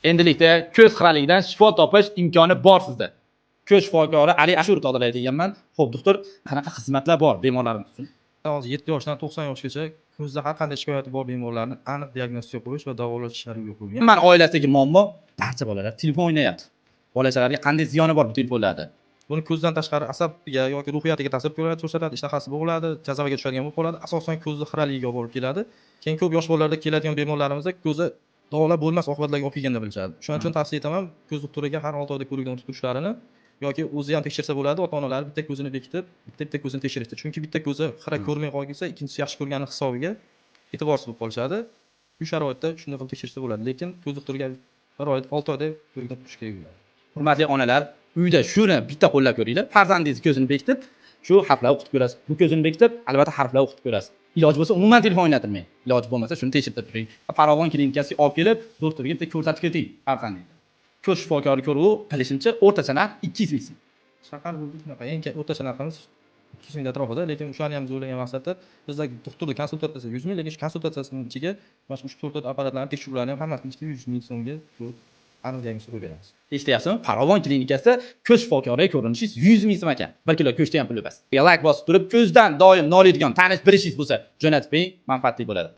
Endilikda ko'z xiraligidan shifo topish imkoni bor sizda. Ko'z shifokori Ali Ashurov tozalay deganman. Xo'p, doktor, qanaqa xizmatlar bor bemorlarimiz uchun? Hozir 7 yoshdan 90 yoshgacha ko'zda har qanday shikoyati bor bemorlarni aniq diagnostika qo'yish va davolash ishlari yo'l qo'yilgan. Hamma oilasidagi muammo, barcha bolalar telefon o'ynayapti. Bolachalarga qanday ziyoni bor bu telefonlarda? Buni ko'zdan tashqari asabiga yoki ruhiyatiga ta'sir ko'rsatadi, ishtahasi bo'g'iladi, jazavaga tushadigan bo'lib qoladi. Asosan ko'zni xiraligiga olib borib keladi. Keyin ko'p yosh bolalarda keladigan bemorlarimizda ko'zi davolab bo'lmas oqibatlarga olib kelganda bilishadi. Shuning uchun tavsiya etaman ko'z doktoriga har 6 oyda ko'rikdan o'tib turishlarini yoki o'zi ham tekshirsa bo'ladi, ota-onalar bitta ko'zini bekitib, bitta ko'zini tekshirishdi. Chunki bitta ko'zi xira ko'rmay qolsa, ikkinchisi yaxshi ko'rgani hisobiga e'tiborsiz bo'lib qolishadi. Bu sharoitda shunday qilib tekshirsa bo'ladi, lekin ko'z doktoriga bir oyda 6 oyda ko'rikdan turish kerak bo'ladi. Hurmatli onalar, uyda shuni bitta qo'llab ko'ringlar. Farzandingiz ko'zini bekitib, shu harflarni o'qitib ko'rasiz. Bu ko'zini bekitib, albatta harflarni o'qitib ko'rasiz. Iloj bo'lsa umuman telefon o'ynatilmang. Iloj bo'lmasa shuni tekshirib turing. Farovon klinikasiga olib kelib, doktorga bitta ko'rsatib keting farzandingizni. Ko'z shifokori ko'ruvi bilishimcha o'rtacha narx 200 ming so'm. Shahar shunaqa eng o'rtacha narximiz 200 ming atrofida, lekin o'shani ham zo'rlagan maqsadda bizda doktorlik konsultatsiyasi 100 ming, lekin shu konsultatsiyasining ichiga mana shu to'rtta apparatlarni tekshiruvlarni ham hammasini ichida 100 ming so'mga shu aniq diagnostika qo'yib beramiz. Eshityapsizmi? Farovon klinikasida ko'z shifokoriga ko'rinishingiz 100 ming so'm ekan. 1 kilo go'shtga ham pul emas. Like bosib turib, ko'zdan doim noliydigan tanish birishingiz bo'lsa, jo'natib bering, manfaatli bo'ladi.